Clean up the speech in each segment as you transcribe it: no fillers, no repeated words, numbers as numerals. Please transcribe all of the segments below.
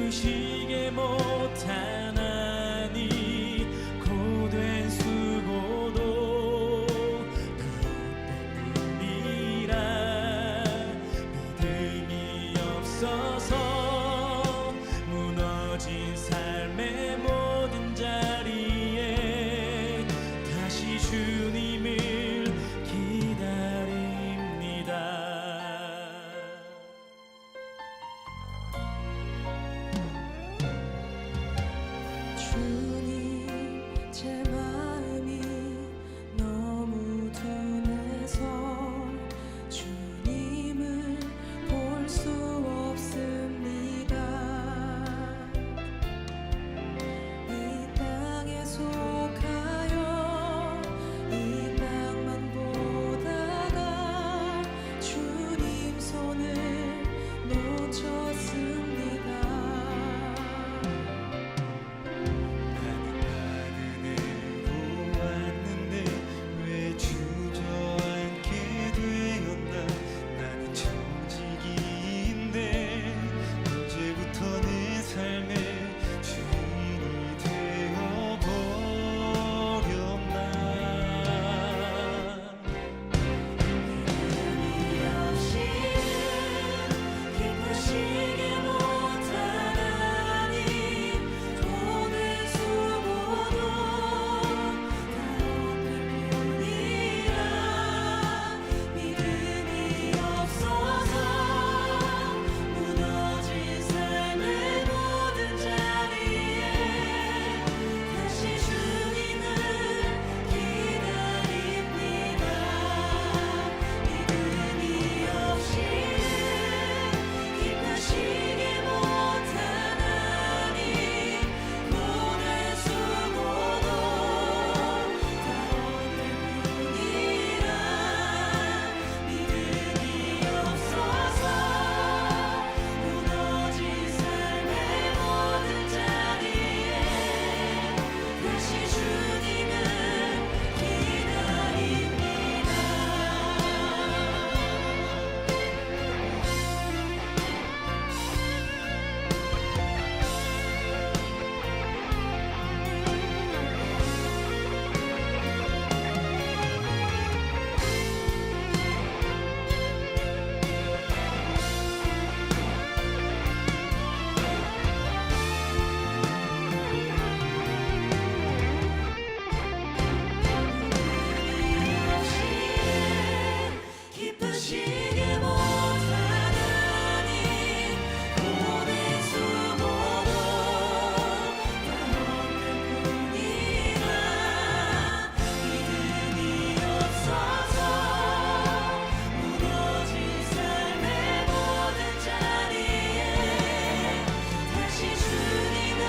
기쁘시게 못하나니 고된 수고도 그것 때문이라 믿음이 없어서 무너진 삶의 모든 자리에 다시 주님을 기다립니다. 주님, 제 마음이 너무 둔해서 주님을 볼 수 없습니다. 이 땅에 속하여 이 땅만 보다가 주님 손을 놓쳤습니다. 나는 가난으로 왔는데 왜 주저앉게 되었나. 나는 청지기인데 언제부터 내 삶의 주인이 되어버렸나. 믿음이 없이는 기쁘시게 못하나니 고된 수고도 다없을 뿐이라 믿음이 없어서 무너진 삶의 모든 자리에 다시 주님을 기다립니다. 믿음이 없이는 기쁘시게 못하나니 고된 수고도 다없을 뿐이라 믿음이 없어서 무너진 삶의 모든 자리에 다시 주님을 기다립니다. 기쁘시게 못하나니 고된 수고도 다없을 뿐이라 믿음이 없어서 무너진 삶의 모든 자리에 다시 주님을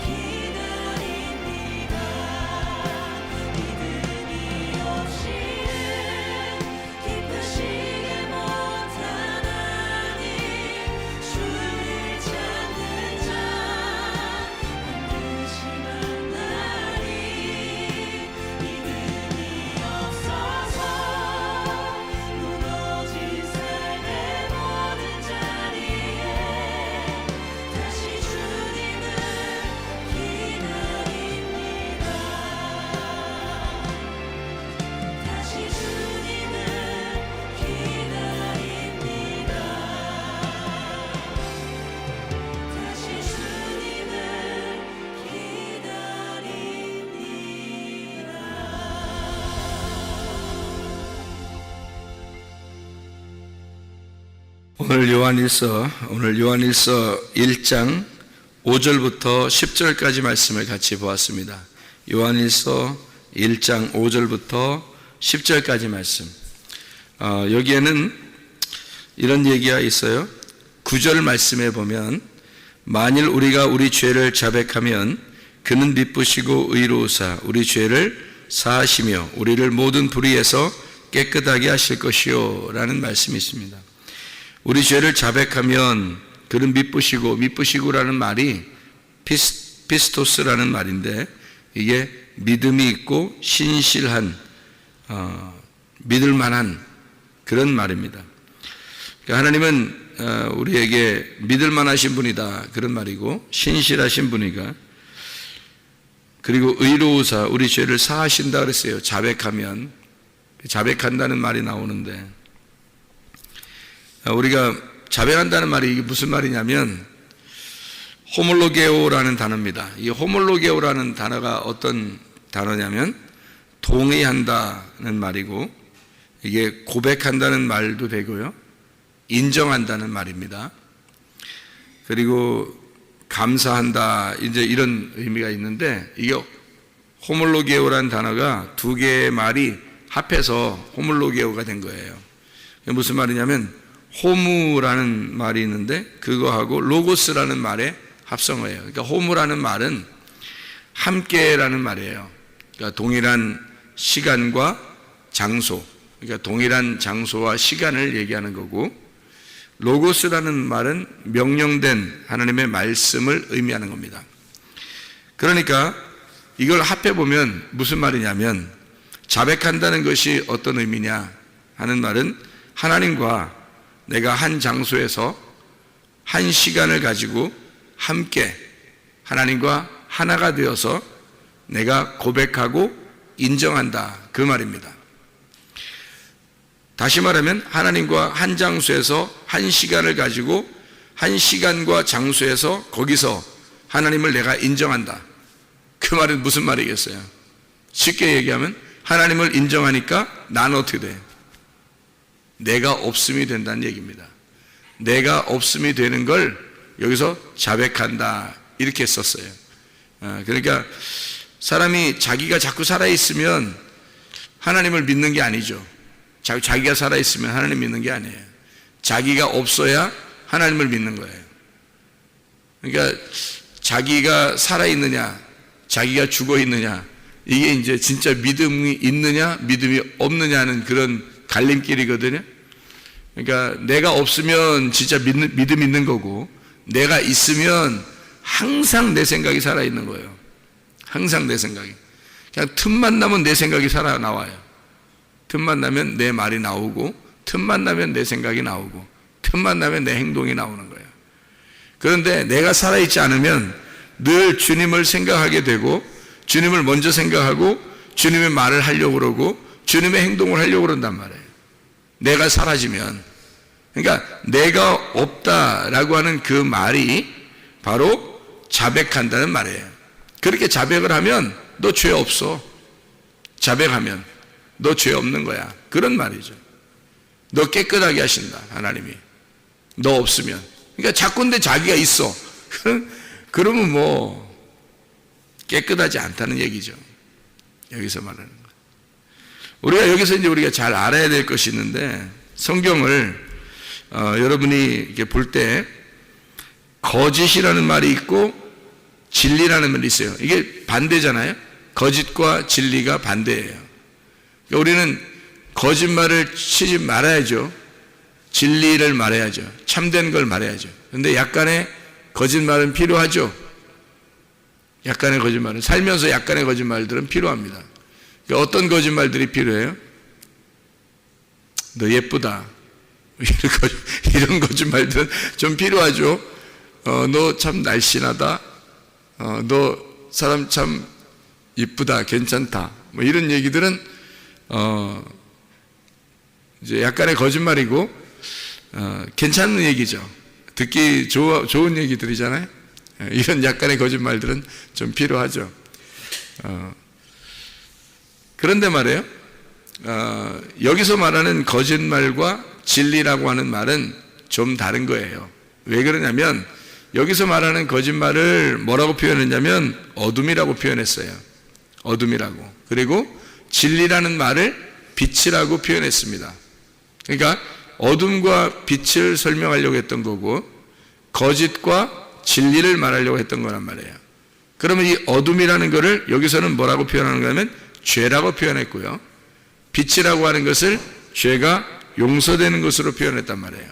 기다립니다. 믿음이 없이는 기쁘시게 못하나니 주를 찾는 자 반드시 만나리. 믿음이 없어서 무너진 삶의 모든 자리에 다시 주님을 기다립니다. 다시 주님을 기다립니다. 다시 주님을 기다립니다. 오늘 요한일서 1장 5절부터 10절까지 말씀을 같이 보았습니다. 요한일서 1장 5절부터 10절까지 말씀. 여기에는 이런 얘기가 있어요. 9절 말씀에 보면 만일 우리가 우리 죄를 자백하면 그는 미쁘시고 의로우사 우리 죄를 사하시며 우리를 모든 불의에서 깨끗하게 하실 것이요 라는 말씀이 있습니다. 우리 죄를 자백하면 그는 미쁘시고라는 말이 피스토스라는 말인데 이게 믿음이 있고 신실한 믿을 만한 그런 말입니다. 그러니까 하나님은 우리에게 믿을 만하신 분이다 그런 말이고, 신실하신 분이가, 그리고 의로우사 우리 죄를 사하신다 그랬어요. 자백하면, 자백한다는 말이 나오는데, 우리가 자백한다는 말이 이게 무슨 말이냐면 호몰로게오라는 단어입니다. 이 호몰로게오라는 단어가 어떤 단어냐면 동의한다는 말이고, 이게 고백한다는 말도 되고요, 인정한다는 말입니다. 그리고 감사한다, 이제 이런 의미가 있는데, 이게 호몰로게오라는 단어가 두 개의 말이 합해서 호몰로게오가 된 거예요. 무슨 말이냐면 호무라는 말이 있는데 그거하고 로고스라는 말의 합성어예요. 그러니까 호무라는 말은 함께라는 말이에요. 그러니까 동일한 시간과 장소, 그러니까 동일한 장소와 시간을 얘기하는 거고, 로고스라는 말은 명령된 하나님의 말씀을 의미하는 겁니다. 그러니까 이걸 합해보면 무슨 말이냐면, 자백한다는 것이 어떤 의미냐 하는 말은 하나님과 내가 한 장소에서 한 시간을 가지고 함께 하나님과 하나가 되어서 내가 고백하고 인정한다 그 말입니다. 다시 말하면 하나님과 한 장소에서 한 시간을 가지고 한 시간과 장소에서 거기서 하나님을 내가 인정한다. 그 말은 무슨 말이겠어요? 쉽게 얘기하면 하나님을 인정하니까 나는 어떻게 돼? 내가 없음이 된다는 얘기입니다. 내가 없음이 되는 걸 여기서 자백한다 이렇게 썼어요. 그러니까 사람이 자기가 자꾸 살아있으면 하나님을 믿는 게 아니죠. 자기가 살아있으면 하나님 믿는 게 아니에요. 자기가 없어야 하나님을 믿는 거예요. 그러니까 자기가 살아있느냐 자기가 죽어있느냐, 이게 이제 진짜 믿음이 있느냐 믿음이 없느냐는 그런 갈림길이거든요. 그러니까 내가 없으면 진짜 믿음 있는 거고, 내가 있으면 항상 내 생각이 살아있는 거예요. 항상 내 생각이. 그냥 틈만 나면 내 생각이 살아나와요. 틈만 나면 내 말이 나오고, 틈만 나면 내 생각이 나오고, 틈만 나면 내 행동이 나오는 거예요. 그런데 내가 살아있지 않으면 늘 주님을 생각하게 되고, 주님을 먼저 생각하고 주님의 말을 하려고 그러고 주님의 행동을 하려고 그런단 말이에요. 내가 사라지면. 그러니까 내가 없다라고 하는 그 말이 바로 자백한다는 말이에요. 그렇게 자백을 하면 너 죄 없어. 자백하면 너 죄 없는 거야. 그런 말이죠. 너 깨끗하게 하신다 하나님이. 너 없으면. 그러니까 자꾸인데 자기가 있어. 그러면 뭐 깨끗하지 않다는 얘기죠. 여기서 말하는 거. 우리가 여기서 이제 우리가 잘 알아야 될 것이 있는데, 성경을 여러분이 이렇게 볼 때 거짓이라는 말이 있고 진리라는 말이 있어요. 이게 반대잖아요. 거짓과 진리가 반대예요. 그러니까 우리는 거짓말을 치지 말아야죠. 진리를 말해야죠. 참된 걸 말해야죠. 그런데 약간의 거짓말은 필요하죠. 약간의 거짓말은, 살면서 약간의 거짓말들은 필요합니다. 그러니까 어떤 거짓말들이 필요해요? 너 예쁘다. 이런 거짓말들은 좀 필요하죠. 너 참 날씬하다. 너 사람 참 이쁘다. 괜찮다. 뭐 이런 얘기들은 이제 약간의 거짓말이고, 괜찮은 얘기죠. 듣기 좋은 얘기들이잖아요. 이런 약간의 거짓말들은 좀 필요하죠. 그런데 말이에요, 여기서 말하는 거짓말과 진리라고 하는 말은 좀 다른 거예요. 왜 그러냐면 여기서 말하는 거짓말을 뭐라고 표현했냐면 어둠이라고 표현했어요. 어둠이라고. 그리고 진리라는 말을 빛이라고 표현했습니다. 그러니까 어둠과 빛을 설명하려고 했던 거고, 거짓과 진리를 말하려고 했던 거란 말이에요. 그러면 이 어둠이라는 것을 여기서는 뭐라고 표현하는 거냐면 죄라고 표현했고요, 빛이라고 하는 것을 죄가 용서되는 것으로 표현했단 말이에요.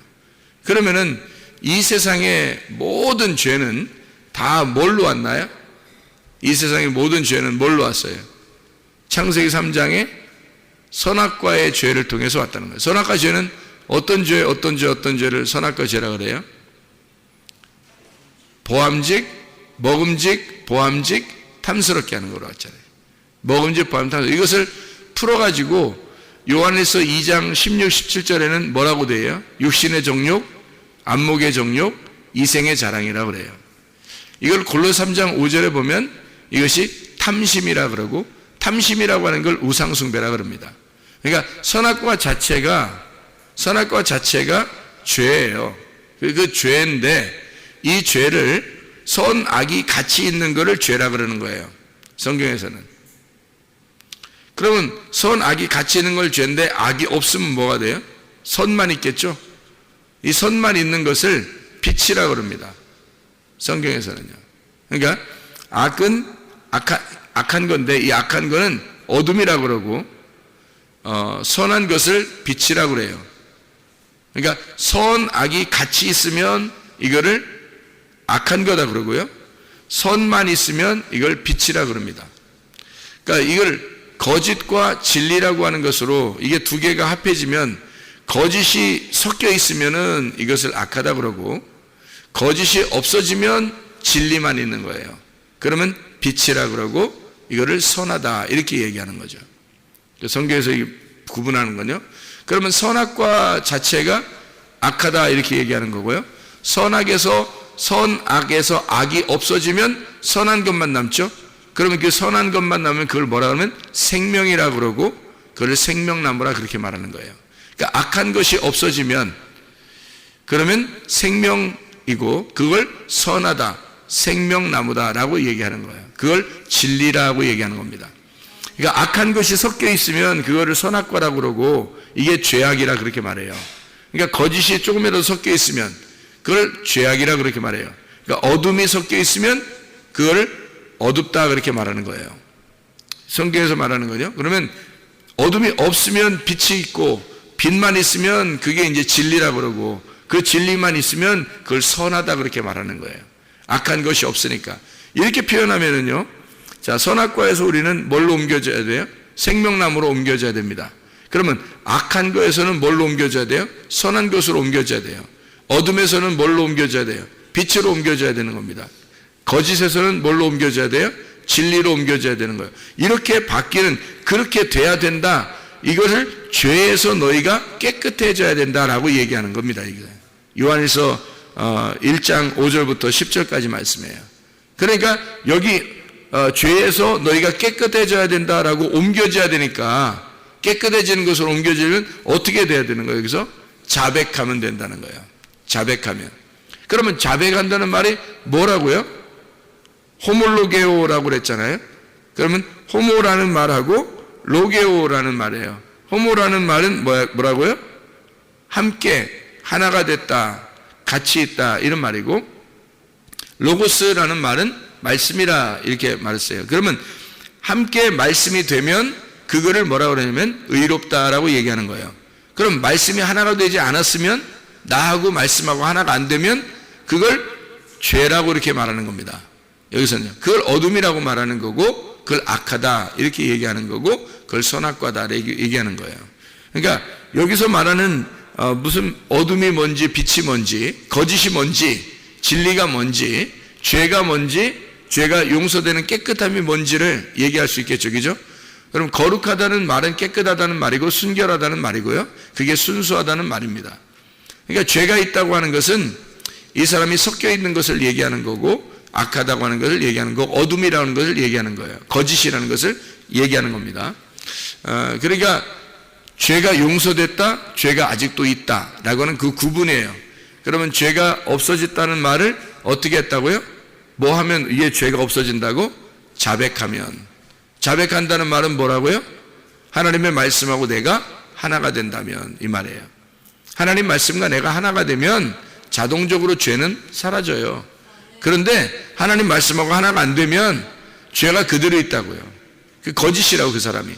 그러면은 이 세상의 모든 죄는 다 뭘로 왔나요? 이 세상의 모든 죄는 뭘로 왔어요? 창세기 3장에 선악과의 죄를 통해서 왔다는 거예요. 선악과 죄는 어떤 죄를 선악과 죄라 그래요? 보암직, 먹음직, 보암직, 탐스럽게 하는 거로 했잖아요. 먹음직, 보암직, 탐스럽게. 이것을 풀어가지고 요한일서 2장 16, 17절에는 뭐라고 돼요? 육신의 정욕, 안목의 정욕, 이생의 자랑이라고 그래요. 이걸 골로새 3장 5절에 보면 이것이 탐심이라 그러고, 탐심이라고 하는 걸 우상숭배라 그럽니다. 그러니까 선악과 자체가 죄예요. 그 죄인데 이 죄를 선악이 같이 있는 것을 죄라 그러는 거예요. 성경에서는. 그러면 선악이 같이 있는 걸 죄인데 악이 없으면 뭐가 돼요? 선만 있겠죠? 이 선만 있는 것을 빛이라 그럽니다. 성경에서는요. 그러니까 악은 악한 건데 이 악한 거는 어둠이라 그러고 선한 것을 빛이라 그래요. 그러니까 선악이 같이 있으면 이거를 악한 거다 그러고요. 선만 있으면 이걸 빛이라 그럽니다. 그러니까 이걸 거짓과 진리라고 하는 것으로 이게 두 개가 합해지면 거짓이 섞여 있으면은 이것을 악하다 그러고 거짓이 없어지면 진리만 있는 거예요. 그러면 빛이라 그러고 이거를 선하다 이렇게 얘기하는 거죠. 성경에서 구분하는 거요. 그러면 선악과 자체가 악하다 이렇게 얘기하는 거고요. 선악에서 악이 없어지면 선한 것만 남죠. 그러면 그 선한 것만 남으면 그걸 뭐라 하면 생명이라 그러고 그걸 생명나무라 그렇게 말하는 거예요. 그러니까 악한 것이 없어지면 그러면 생명이고 그걸 선하다, 생명나무다라고 얘기하는 거예요. 그걸 진리라고 얘기하는 겁니다. 그러니까 악한 것이 섞여 있으면 그거를 선악과라고 그러고 이게 죄악이라 그렇게 말해요. 그러니까 거짓이 조금이라도 섞여 있으면 그걸 죄악이라 그렇게 말해요. 그러니까 어둠이 섞여 있으면 그걸 어둡다 그렇게 말하는 거예요. 성경에서 말하는 거죠. 그러면 어둠이 없으면 빛이 있고 빛만 있으면 그게 이제 진리라 그러고 그 진리만 있으면 그걸 선하다 그렇게 말하는 거예요. 악한 것이 없으니까. 이렇게 표현하면은요. 자, 선악과에서 우리는 뭘로 옮겨져야 돼요? 생명나무로 옮겨져야 됩니다. 그러면 악한 거에서는 뭘로 옮겨져야 돼요? 선한 것으로 옮겨져야 돼요. 어둠에서는 뭘로 옮겨져야 돼요? 빛으로 옮겨져야 되는 겁니다. 거짓에서는 뭘로 옮겨져야 돼요? 진리로 옮겨져야 되는 거예요. 이렇게 바뀌는, 그렇게 돼야 된다. 이것을 죄에서 너희가 깨끗해져야 된다라고 얘기하는 겁니다. 이게 요한일서 1장 5절부터 10절까지 말씀이에요. 그러니까 여기 죄에서 너희가 깨끗해져야 된다라고 옮겨져야 되니까 깨끗해지는 것으로 옮겨지면 어떻게 돼야 되는 거예요? 여기서 자백하면 된다는 거예요. 자백하면. 그러면 자백한다는 말이 뭐라고요? 호몰로게오라고 그랬잖아요. 그러면 호모라는 말하고 로게오라는 말이에요. 호모라는 말은 뭐라고요? 함께 하나가 됐다, 같이 있다 이런 말이고 로고스라는 말은 말씀이라 이렇게 말했어요. 그러면 함께 말씀이 되면 그거를 뭐라고 그러냐면 의롭다라고 얘기하는 거예요. 그럼 말씀이 하나가 되지 않았으면 나하고 말씀하고 하나가 안 되면 그걸 죄라고 이렇게 말하는 겁니다. 여기서는요. 그걸 어둠이라고 말하는 거고 그걸 악하다 이렇게 얘기하는 거고 그걸 선악과다 이렇게 얘기하는 거예요. 그러니까 여기서 말하는 무슨 어둠이 뭔지 빛이 뭔지 거짓이 뭔지 진리가 뭔지 죄가 뭔지 죄가 용서되는 깨끗함이 뭔지를 얘기할 수 있겠죠. 그죠? 그럼 거룩하다는 말은 깨끗하다는 말이고 순결하다는 말이고요. 그게 순수하다는 말입니다. 그러니까 죄가 있다고 하는 것은 이 사람이 섞여 있는 것을 얘기하는 거고 악하다고 하는 것을 얘기하는 거고 어둠이라는 것을 얘기하는 거예요. 거짓이라는 것을 얘기하는 겁니다. 그러니까 죄가 용서됐다, 죄가 아직도 있다라고 하는 그 구분이에요. 그러면 죄가 없어졌다는 말을 어떻게 했다고요? 뭐 하면 이게 죄가 없어진다고? 자백하면. 자백한다는 말은 뭐라고요? 하나님의 말씀하고 내가 하나가 된다면 이 말이에요. 하나님 말씀과 내가 하나가 되면 자동적으로 죄는 사라져요. 그런데 하나님 말씀하고 하나가 안 되면 죄가 그대로 있다고요. 그 거짓이라고 그 사람이.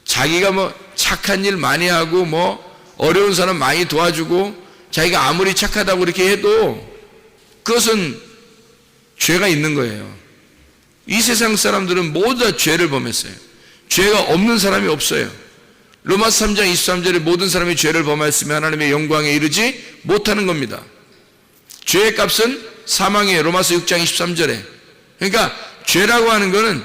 자기가 뭐 착한 일 많이 하고 뭐 어려운 사람 많이 도와주고 자기가 아무리 착하다고 이렇게 해도 그것은 죄가 있는 거예요. 이 세상 사람들은 모두 다 죄를 범했어요. 죄가 없는 사람이 없어요. 로마서 3장 23절에 모든 사람이 죄를 범하였으며 하나님의 영광에 이르지 못하는 겁니다. 죄의 값은 사망이에요. 로마서 6장 23절에. 그러니까 죄라고 하는 거는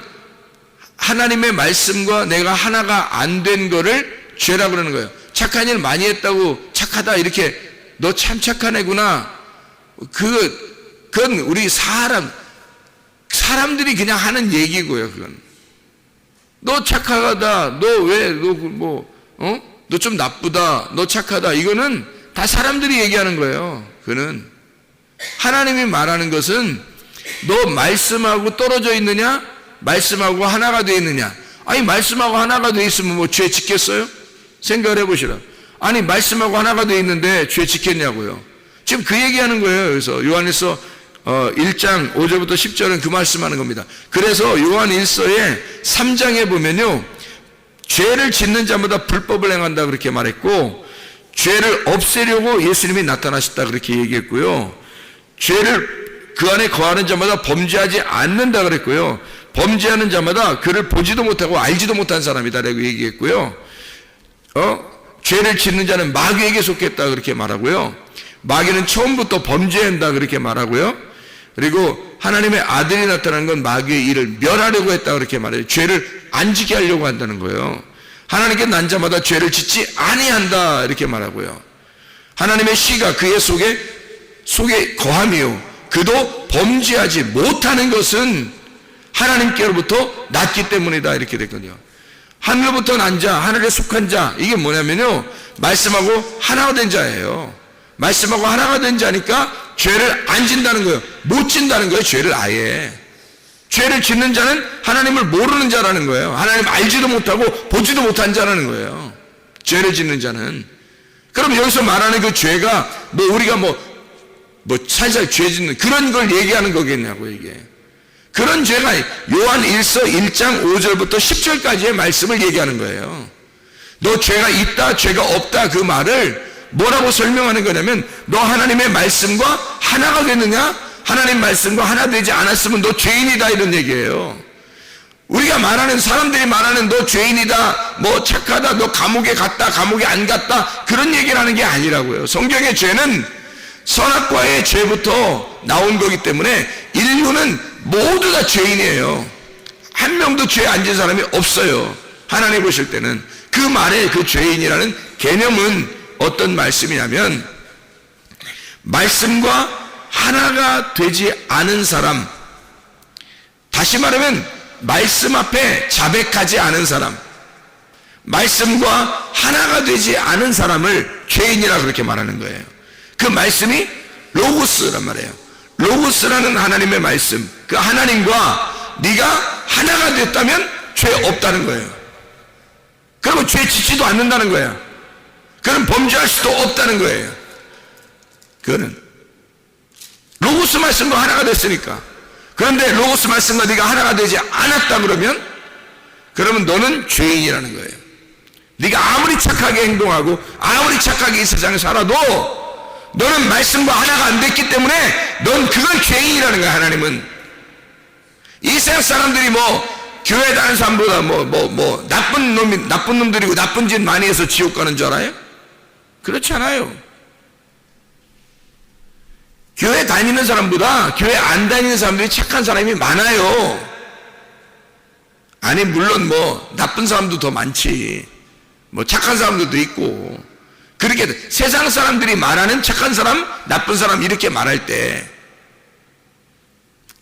하나님의 말씀과 내가 하나가 안 된 거를 죄라고 그러는 거예요. 착한 일 많이 했다고 착하다 이렇게 너 참 착한 애구나. 그건 우리 사람들이 그냥 하는 얘기고요. 그건 너 착하다. 너 좀 나쁘다. 너 착하다. 이거는 다 사람들이 얘기하는 거예요. 그는 하나님이 말하는 것은 너 말씀하고 떨어져 있느냐? 말씀하고 하나가 되어 있느냐? 아니 말씀하고 하나가 되어 있으면 뭐 죄 짓겠어요? 생각을 해보시라. 아니 말씀하고 하나가 되어 있는데 죄 짓겠냐고요. 지금 그 얘기하는 거예요. 그래서 요한일서 1장 5절부터 10절은 그 말씀하는 겁니다. 그래서 요한 1서의 3장에 보면요, 죄를 짓는 자마다 불법을 행한다 그렇게 말했고, 죄를 없애려고 예수님이 나타나셨다 그렇게 얘기했고요, 죄를 그 안에 거하는 자마다 범죄하지 않는다 그랬고요, 범죄하는 자마다 그를 보지도 못하고 알지도 못한 사람이다 라고 얘기했고요, 죄를 짓는 자는 마귀에게 속했다 그렇게 말하고요, 마귀는 처음부터 범죄한다 그렇게 말하고요, 그리고 하나님의 아들이 나타난 건 마귀의 일을 멸하려고 했다 그렇게 말해요. 죄를 안 지게 하려고 한다는 거예요. 하나님께 난 자마다 죄를 짓지 아니한다 이렇게 말하고요, 하나님의 씨가 그의 속에 거함이요 그도 범죄하지 못하는 것은 하나님께로부터 났기 때문이다 이렇게 됐거든요. 하늘로부터 난 자, 하늘에 속한 자, 이게 뭐냐면요, 말씀하고 하나가 된 자예요. 말씀하고 하나가 된 자니까 죄를 안 짓는다는 거예요. 못 짓는다는 거예요. 죄를 아예. 죄를 짓는 자는 하나님을 모르는 자라는 거예요. 하나님 알지도 못하고 보지도 못한 자라는 거예요. 죄를 짓는 자는. 그럼 여기서 말하는 그 죄가 우리가 살살 죄 짓는 그런 걸 얘기하는 거겠냐고 이게. 그런 죄가 요한 1서 1장 5절부터 10절까지의 말씀을 얘기하는 거예요. 너 죄가 있다, 죄가 없다 그 말을 뭐라고 설명하는 거냐면, 너 하나님의 말씀과 하나가 됐느냐? 하나님 말씀과 하나 되지 않았으면 너 죄인이다 이런 얘기예요. 우리가 말하는, 사람들이 말하는 너 죄인이다, 착하다, 너 감옥에 갔다, 감옥에 안 갔다 그런 얘기를 하는 게 아니라고요. 성경의 죄는 선악과의 죄부터 나온 거기 때문에 인류는 모두 다 죄인이에요. 한 명도 죄 안 지은 사람이 없어요. 하나님 보실 때는. 그 말에 그 죄인이라는 개념은 어떤 말씀이냐면, 말씀과 하나가 되지 않은 사람, 다시 말하면 말씀 앞에 자백하지 않은 사람, 말씀과 하나가 되지 않은 사람을 죄인이라 그렇게 말하는 거예요. 그 말씀이 로고스란 말이에요. 로고스라는 하나님의 말씀, 그 하나님과 네가 하나가 됐다면 죄 없다는 거예요. 그러면 죄 짓지도 않는다는 거예요. 그는 범죄할 수도 없다는 거예요. 그는 로고스 말씀과 하나가 됐으니까. 그런데 로고스 말씀과 네가 하나가 되지 않았다 그러면 너는 죄인이라는 거예요. 네가 아무리 착하게 행동하고 아무리 착하게 이 세상에 살아도 너는 말씀과 하나가 안 됐기 때문에 넌 그건 죄인이라는 거야. 하나님은 이 세상 사람들이 교회 다니는 사람보다 나쁜 놈들이고 나쁜 짓 많이 해서 지옥 가는 줄 알아요? 그렇지 않아요. 교회 다니는 사람보다 교회 안 다니는 사람들이 착한 사람이 많아요. 아니 물론 나쁜 사람도 더 많지. 착한 사람들도 있고. 그렇게 세상 사람들이 말하는 착한 사람, 나쁜 사람 이렇게 말할 때,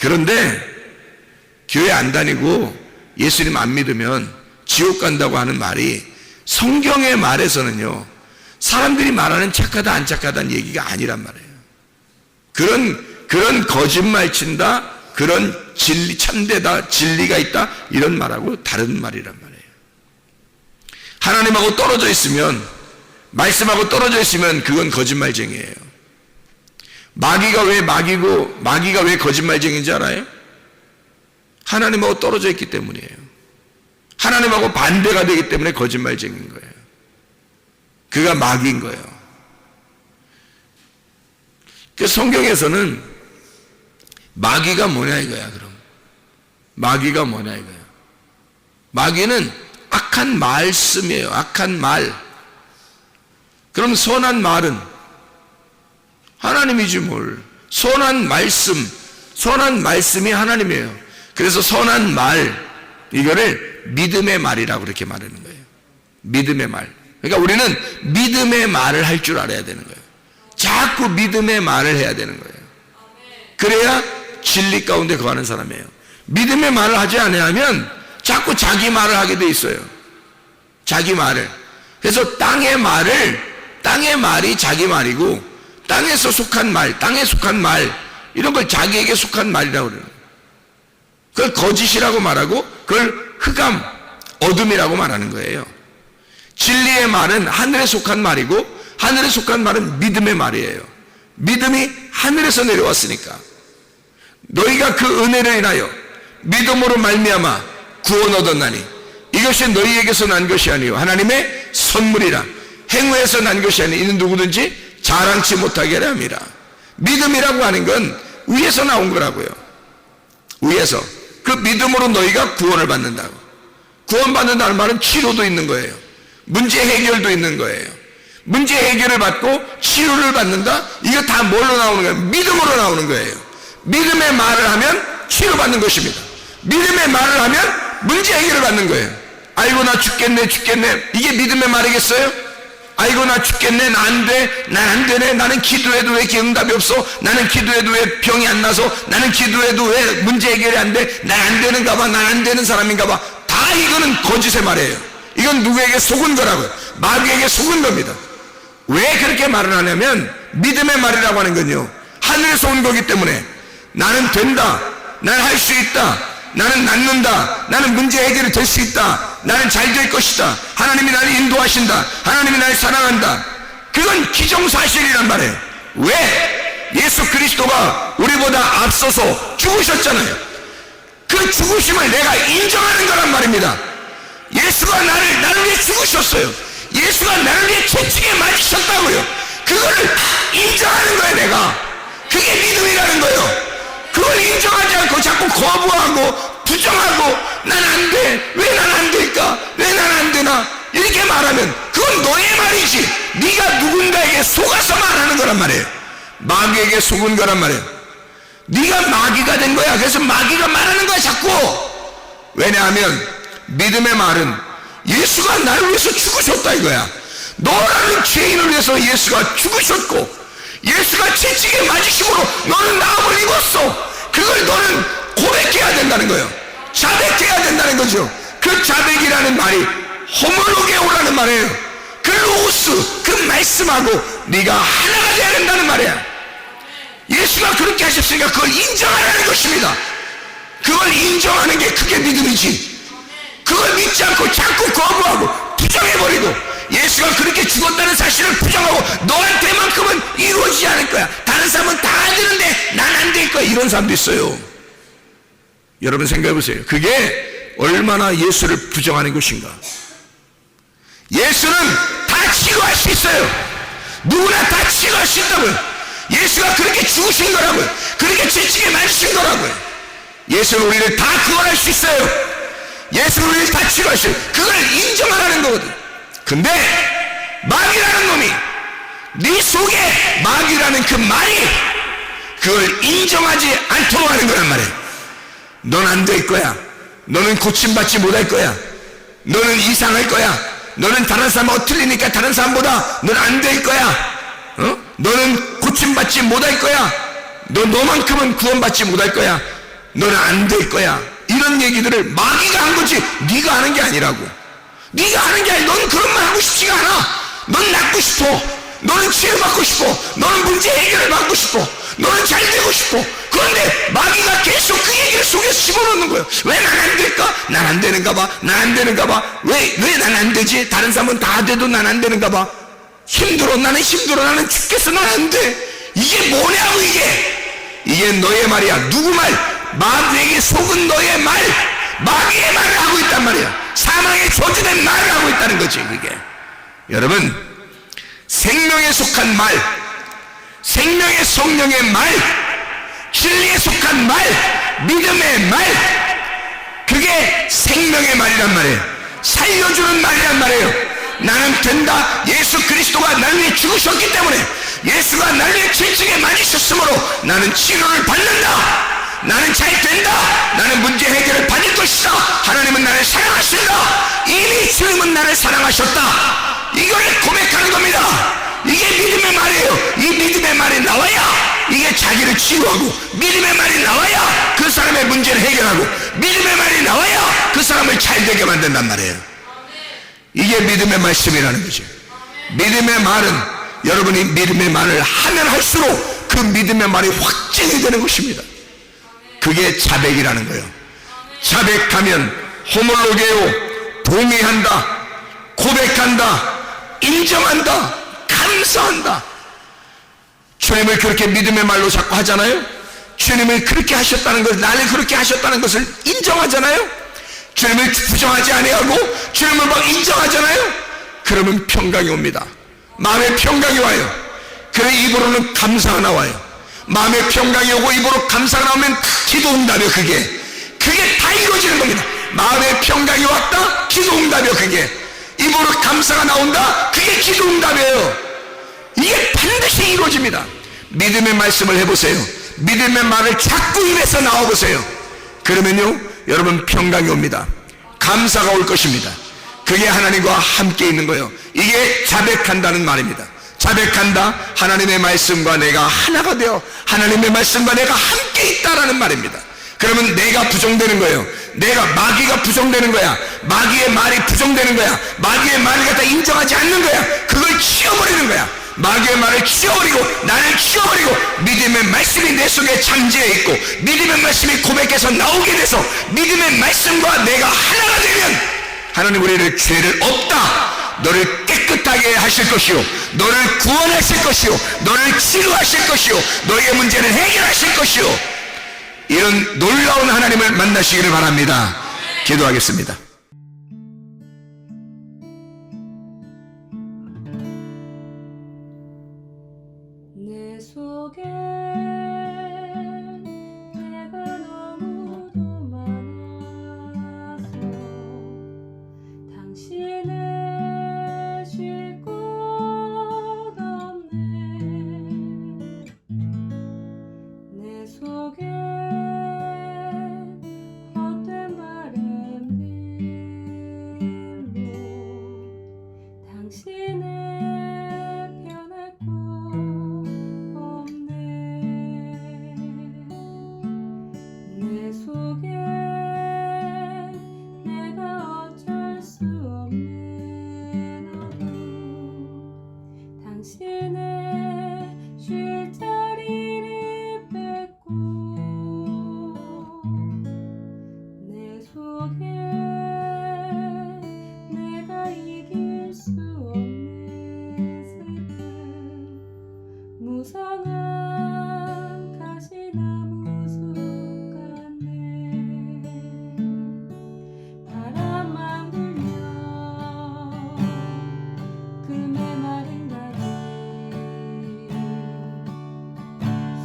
그런데 교회 안 다니고 예수님 안 믿으면 지옥 간다고 하는 말이 성경의 말에서는요, 사람들이 말하는 착하다 안 착하다는 얘기가 아니란 말이에요. 그런 거짓말 친다, 그런 참되다, 진리가 있다 이런 말하고 다른 말이란 말이에요. 하나님하고 떨어져 있으면, 말씀하고 떨어져 있으면 그건 거짓말쟁이에요. 마귀가 왜 거짓말쟁이인지 알아요? 하나님하고 떨어져 있기 때문이에요. 하나님하고 반대가 되기 때문에 거짓말쟁이인 거예요. 그가 마귀인 거예요. 그 성경에서는 마귀가 뭐냐 이거야. 그럼 마귀가 뭐냐 이거야. 마귀는 악한 말씀이에요. 악한 말. 그럼 선한 말은 하나님이지 뭘. 선한 말씀이 하나님이에요. 그래서 선한 말, 이거를 믿음의 말이라고 그렇게 말하는 거예요. 믿음의 말. 그러니까 우리는 믿음의 말을 할 줄 알아야 되는 거예요. 자꾸 믿음의 말을 해야 되는 거예요. 그래야 진리 가운데 거하는 사람이에요. 믿음의 말을 하지 않으면 자꾸 자기 말을 하게 돼 있어요. 자기 말을. 그래서 땅의 말이 자기 말이고, 땅에서 속한 말, 땅에 속한 말, 이런 걸 자기에게 속한 말이라고 그래요. 그걸 거짓이라고 말하고, 그걸 흑암, 어둠이라고 말하는 거예요. 진리의 말은 하늘에 속한 말이고, 하늘에 속한 말은 믿음의 말이에요. 믿음이 하늘에서 내려왔으니까. 너희가 그 은혜를 인하여 믿음으로 말미암아 구원 얻었나니 이것이 너희에게서 난 것이 아니요 하나님의 선물이라. 행위에서 난 것이 아니 이는 누구든지 자랑치 못하게 하려 함이라. 믿음이라고 하는 건 위에서 나온 거라고요. 위에서. 그 믿음으로 너희가 구원을 받는다고. 구원받는다는 말은 치료도 있는 거예요. 문제 해결도 있는 거예요. 문제 해결을 받고 치료를 받는다? 이거 다 뭘로 나오는 거예요? 믿음으로 나오는 거예요. 믿음의 말을 하면 치료받는 것입니다. 믿음의 말을 하면 문제 해결을 받는 거예요. 아이고 나 죽겠네. 이게 믿음의 말이겠어요? 아이고 나 죽겠네. 나 안 돼. 난 안 되네. 나는 기도해도 왜 이렇게 응답이 없어? 나는 기도해도 왜 병이 안 나서? 나는 기도해도 왜 문제 해결이 안 돼? 난 안 되는가 봐. 난 안 되는 사람인가 봐. 다 이거는 거짓의 말이에요. 이건 누구에게 속은 거라고요. 마귀에게 속은 겁니다. 왜 그렇게 말을 하냐면 믿음의 말이라고 하는 건요, 하늘에서 온 거기 때문에 나는 된다. 나는 할 수 있다. 나는 낫는다. 나는 문제 해결이 될 수 있다. 나는 잘 될 것이다. 하나님이 나를 인도하신다. 하나님이 나를 사랑한다. 그건 기정사실이란 말이에요. 왜? 예수 그리스도가 우리보다 앞서서 죽으셨잖아요. 그 죽으심을 내가 인정하는 거란 말입니다. 예수가 나를 위해 죽으셨어요. 예수가 나를 위해 채찍에 맞으셨다고요. 그거를 인정하는 거예요. 내가. 그게 믿음이라는 거예요. 그걸 인정하지 않고 자꾸 거부하고 부정하고 난 안 돼. 왜 난 안 될까? 왜 난 안 되나? 이렇게 말하면 그건 너의 말이지. 네가 누군가에게 속아서 말하는 거란 말이에요. 마귀에게 속은 거란 말이에요. 네가 마귀가 된 거야. 그래서 마귀가 말하는 거야 자꾸. 왜냐하면 믿음의 말은 예수가 나를 위해서 죽으셨다 이거야. 너라는 죄인을 위해서 예수가 죽으셨고, 예수가 채찍에 맞으심으로 너는 나음을 입었어. 그걸 너는 고백해야 된다는 거예요. 자백해야 된다는 거죠. 그 자백이라는 말이 호모로게오라는 말이에요. 그 로스, 그 말씀하고 네가 하나가 돼야 된다는 말이야. 예수가 그렇게 하셨으니까 그걸 인정하라는 것입니다. 그걸 인정하는 게 그게 믿음이지. 그걸 믿지 않고 자꾸 거부하고 부정해버리고, 예수가 그렇게 죽었다는 사실을 부정하고 너한테만큼은 이루어지지 않을 거야. 다른 사람은 다 되는데 난 안 될 거야. 이런 사람도 있어요. 여러분 생각해 보세요. 그게 얼마나 예수를 부정하는 것인가. 예수는 다 치료할 수 있어요. 누구나 다 치료할 수 있다고요. 예수가 그렇게 죽으신 거라고요. 그렇게 채찍에 맞으신 거라고요. 예수는 우리를 다 구원할 수 있어요. 예수는 우리를 다 치료할 수 있어요. 그걸 인정하라는 거거든. 근데 마귀라는 놈이 네 속에 마귀라는 그 말이 그걸 인정하지 않도록 하는 거란 말이에요. 넌 안 될 거야. 너는 고침받지 못할 거야. 너는 이상할 거야. 너는 다른 사람하고 틀리니까 다른 사람보다 넌 안 될 거야. 너는 고침받지 못할 거야. 너만큼은 구원받지 못할 거야. 너는 안 될 거야. 이런 얘기들을 마귀가 한 거지 네가 하는 게 아니라고. 네가 하는 게 아니라 너는 그런 말 하고 싶지가 않아. 넌 낫고 싶어. 너는 치료받고 싶어. 너는 문제 해결을 받고 싶어. 너는 잘 되고 싶어. 그런데 마귀가 계속 그 얘기를 속에서 집어넣는 거예요. 왜 난 안 될까? 난 안 되는가 봐. 난 안 되는가 봐. 왜 난 안 되지? 다른 사람은 다 돼도 난 안 되는가 봐. 힘들어. 나는 힘들어. 나는 죽겠어. 난 안 돼. 이게 뭐냐고 이게 너의 말이야. 누구 말? 마귀에게 속은 너의 말. 마귀의 말을 하고 있단 말이야. 사망의 조준의 말을 하고 있다는 거지 그게. 여러분, 생명에 속한 말, 생명의 성령의 말, 진리에 속한 말, 믿음의 말, 그게 생명의 말이란 말이에요. 살려주는 말이란 말이에요. 나는 된다. 예수 그리스도가 나를 위해 죽으셨기 때문에, 예수가 나를 위해 질증에 맞으셨으므로 나는 치료를 받는다. 나는 잘 된다. 나는 문제 해결을 받을 것이다. 하나님은 나를 사랑하신다. 이미 주님은 나를 사랑하셨다. 이걸 고백하는 겁니다. 이게 믿음의 말이에요. 이 믿음의 말이 나와야 이게 자기를 치유하고, 믿음의 말이 나와야 그 사람의 문제를 해결하고, 믿음의 말이 나와야 그 사람을 잘 되게 만든단 말이에요. 이게 믿음의 말씀이라는 거죠. 믿음의 말은, 여러분이 믿음의 말을 하면 할수록 그 믿음의 말이 확증이 되는 것입니다. 그게 자백이라는 거예요. 자백하면 호몰로게요, 동의한다, 고백한다, 인정한다, 감사한다. 주님을 그렇게 믿음의 말로 자꾸 하잖아요. 주님을 그렇게 하셨다는 것, 나를 그렇게 하셨다는 것을 인정하잖아요. 주님을 부정하지 아니하고 주님을 막 인정하잖아요. 그러면 평강이 옵니다. 마음의 평강이 와요. 그래 입으로는 감사가 나와요. 마음의 평강이 오고 입으로 감사가 나오면 기도 응답이요. 그게 다 이루어지는 겁니다. 마음의 평강이 왔다, 기도 응답이요. 그게 입으로 감사가 나온다, 그게 기도 응답이에요. 이게 반드시 이루어집니다. 믿음의 말씀을 해보세요. 믿음의 말을 자꾸 입에서 나와보세요. 그러면요, 여러분 평강이 옵니다. 감사가 올 것입니다. 그게 하나님과 함께 있는 거예요. 이게 자백한다는 말입니다. 자백한다, 하나님의 말씀과 내가 하나가 되어 하나님의 말씀과 내가 함께 있다라는 말입니다. 그러면 내가 부정되는 거예요. 마귀가 부정되는 거야. 마귀의 말이 부정되는 거야. 마귀의 말을 갖다 인정하지 않는 거야. 그걸 치워버리는 거야. 마귀의 말을 치워버리고 나를 치워버리고 믿음의 말씀이 내 속에 잠재해 있고, 믿음의 말씀이 고백해서 나오게 돼서 믿음의 말씀과 내가 하나가 되면 하나님 우리를 죄를 없다, 너를 깨끗하게 하실 것이요, 너를 구원하실 것이요, 너를 치료하실 것이요, 너의 문제를 해결하실 것이요, 이런 놀라운 하나님을 만나시기를 바랍니다. 기도하겠습니다. 내 속에 내가 너무도 많아서 당신을 쉴 곳 없네. 내 속에 헛된 바램들로 당신을 변할 곳 없네. 내 속에 내가 어쩔 수 없는 어둠, 당신의 쉴 자리를 뺏고 내 속에 내가 이길 수 없는 슬픔, 무성한 가시나무 숲 같네. 바람만 불면 그 메마른 가지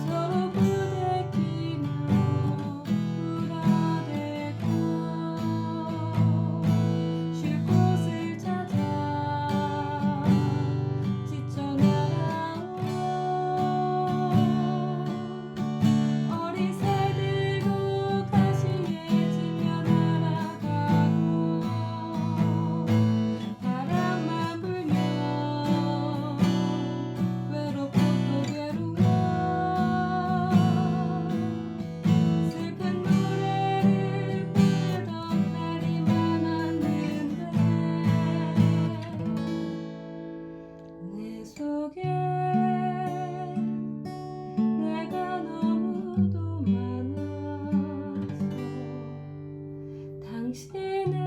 서로 부대끼며 울어대고 쉴 곳을 찾아 지쳐 날아온 어린 새들도 가시에 지며 날아가고, 바람만 불면 외롭고 또 괴로워 슬픈 노래를 부르던 날이 많았는데, 내 속에 내가 너무도 많아서 당신의